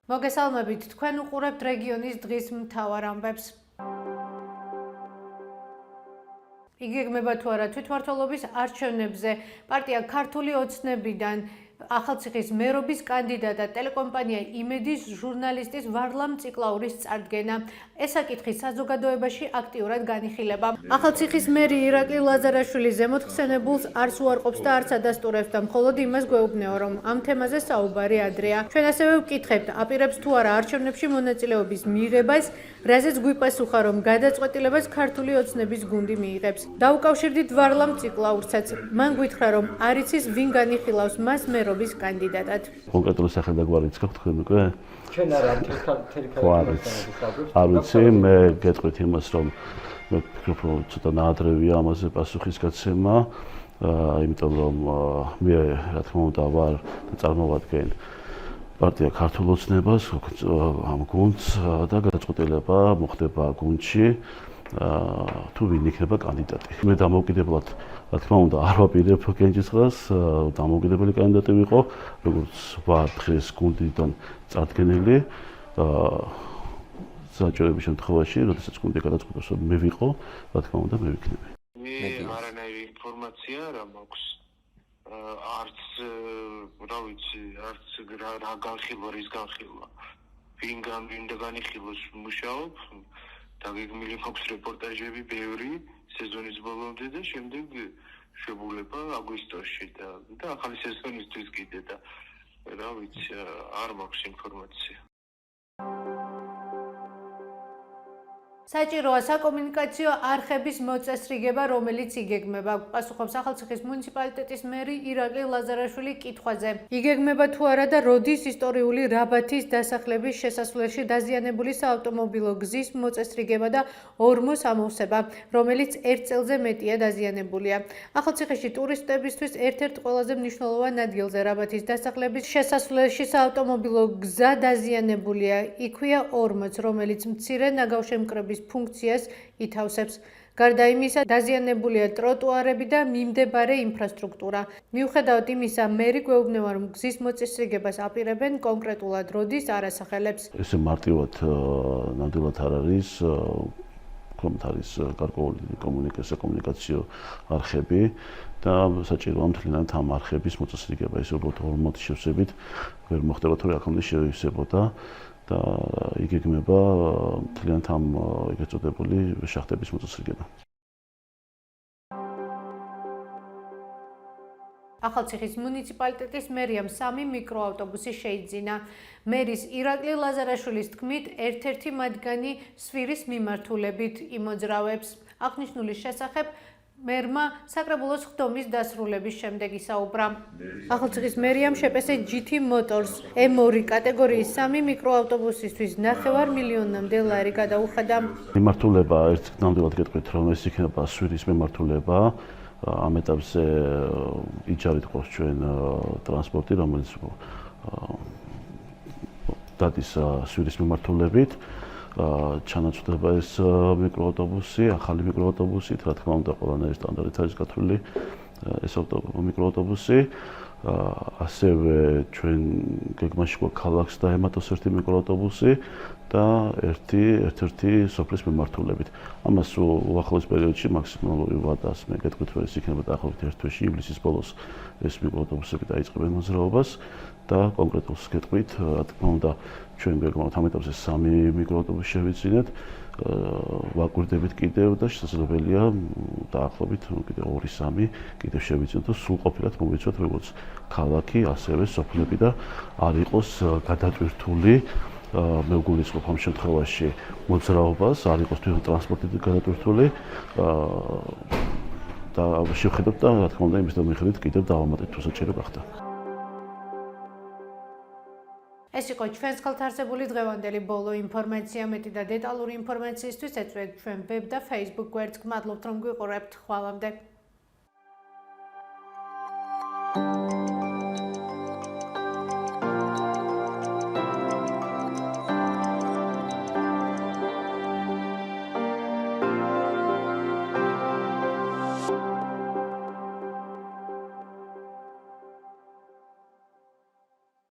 მოგესალმებით, თქვენ უყურებთ რეგიონის დღის მთავარ ამბებს. იგეგმება თუ არა თვითმმართველობის არჩევნებზე პარტია ქართული ოცნებიდან ახალციხის მერობის კანდიდატად ტელეკომპანია იმედის ჟურნალისტის ვარლამ ციკლაურის წარდგენა. ეს საკითხი საზოგადოებაში აქტიურად განიხილება. ახალციხის მერი ირაკლი ლაზარაშვილი ზემოთხსენებულს არც უარყოფს და არც ადასტურებს და მხოლოდ იმას გვეუბნება, რომ ამ თემაზე საუბარი ადრეა. ჩვენ ასევე ვკითხებთ, აპირებს თუ არა არჩევნებში მონაწილეობის მიღებას, რაზეც გვიპასუხა, რომ გადაწყვეტილებას ქართული ოცნების გუნდი მიიღებს. დაუკავშირდით ვარლამ ციკლაურსაც. მან გითხრა, რომ არ იცის ვინ განიხილავს მას მერობის კანდიდატად. კონკრეტული სახელი და გვარიც გაქვთ თქვენ უკვე? ჩვენ არა არ ვიცი, მე გეტყვით იმას, რომ მე ვფიქრობ, რომ ცოტა ნაადრევია ამაზე პასუხისგაცემა, იმიტომ რომ მე რა თქმა უნდა ვარ და წარმოვადგენ პარტია ქართულ ოცნებას, ამ გუნდს და გადაწყვეტილება მოხდება გუნდში თუ ვინ იქნება კანდიდატი. მე დამოუკიდებლად რა თქმა უნდა არ ვაპირებ გენჯისყრას, დამოუკიდებელი კანდიდატი ვიყო, როგორც ვარ დღეს გუნდიდან წარდგენილი. საჭიროების შემთხვევაში, როდესაც გუნდი გადაწყვეტს, რომ მე ვიყო, რა თქმა უნდა მე ვიქნები. არანაირი ინფორმაცია რა მაქვს. არც რა ვიცი, არც რა განხილვა, რის განხილვა. ვინ განიხილოს მუშაობ, დაგეგმილი მაქვს რეპორტაჟები ბევრი სეზონის ბოლომდე და შემდეგ შეგულება აგვისტოში და ახალი სეზონისთვის კიდე და რა ვიცი, არ მაქვს ინფორმაცია. საჭიროა საკომუნიკაციო არხების მოწესრიგება, რომელიც იგეგმება. პასუხობს ახალციხის მუნიციპალიტეტის მერი ირაკლი ლაზარაშვილი კითხვაზე. იგეგმება თუ არა და როდის ისტორიული რაბათის დასახლების შესასვლელში დაზიანებული საავტომობილო გზის მოწესრიგება და ორმოს ამოვსება, რომელიც 1 წელზე მეტია დაზიანებულია. ახალციხეში ტურისტებისთვის ერთ-ერთ ყველაზე მნიშვნელოვან ადგილზე რაბათის დასახლების შესასვლელში საავტომობილო გზა დაზიანებულია. იქვეა ორმოც, რომელიც მცირე ნაგავშემკრების ფუნქციას ითავსებს. გარდა იმისა, დაზიანებულია ტროტუარები და მიმდებარე ინფრასტრუქტურა. მიუხედავად იმისა, მერი გვეუბნება, რომ გზის მოწესრიგებას აპირებენ კონკრეტულად როდის არ ასახელებს. ესე მარტივად ნამდვილად არ არის, არის გარკვეული საკომუნიკაციო არხები და საჭიროა მთლიანად ამ არხების მოწესრიგება. ეს უბრალოდ ორმოთი შევსებით ვერ მოხდება, თუ აქამდე შევსებოდა. და იგეგმება მთლიანად ამ ეგრეთ წოდებული შახტების მოწესრიგება. ახალციხის მუნიციპალიტეტის მერიამ 3 მიკროავტობუსი შეიძინა. მერის ირაკლი ლაზარაშვილის თქმით, ერთ-ერთი მათგანი სვირის მიმართულებით იმოძრავებს. აღნიშნული შესახებ მერმა საკრებულოს ხდომის დასრულების შემდეგ ისაუბრა. ახალციხის მერიამ შეპესე GT Motors M2 კატეგორიის 3 მიკროავტობუსისთვის 9 მილიონამდე ლარი გადაუხადა. მიმართულება ერთ ნამდვილად გეტყვით, რომ ეს იქნება სვირის მიმართულება. ამ ეტაპზე იჯარით ყავს ჩვენ ტრანსპორტი, რომელიც დადის სვირის მიმართულებით. ჩანაცვლება ეს მიკროავტობუსი, ახალი მიკროავტობუსი, რა თქმა უნდა, ყველანაირი სტანდარტით არის გათვლილი ეს მიკროავტობუსი. ასევე ჩვენ გეგმაში გვაქვს ქალაქს და ემატოს ერთი მიკროავტობუსი და ერთ-ერთი სოფლის მიმართულებით. ამას უახლოეს პერიოდში მაქსიმალური ვადას მე გეტყვით, რომ ეს იქნება დაახლოებით 1 თვეში, ივლისის ბოლოს ეს მიკროავტობუსები დაიწყებენ მოძრაობას და კონკრეტულს გეტყვით, რა თქმა უნდა, ჩვენ გეგმავთ ამ ეტაპზე 3 მიკროავტობუსი შევიძინეთ. ვაკვირდებით კიდევ და შესაძლებელია დაახლოებით კიდევ 2-3 კიდევ შევიძინოთ და სულ ყოფილად მოვიცვათ როგორც ქალაქი, ასევე სოფლები და არ იყოს გადატვირთული მე ვგულისხმობ ამ შემთხვევაში მოძრაობას, არ იყოს თვითონ ტრანსპორტი გადატვირთული და შევხედოთ და რა თქმა უნდა იმის მიხედვით კიდევ დავამატეთ თუ საჭირო გახდა. ეს იყო ჩვენს ხელთ არსებული დღევანდელი ბოლო ინფორმაცია. მეტი და დეტალური ინფორმაციისთვის ეწვევით ჩვენ ვებ და Facebook გვერდს. გმადლობთ რომ გვიყურებთ. ხვალამდე.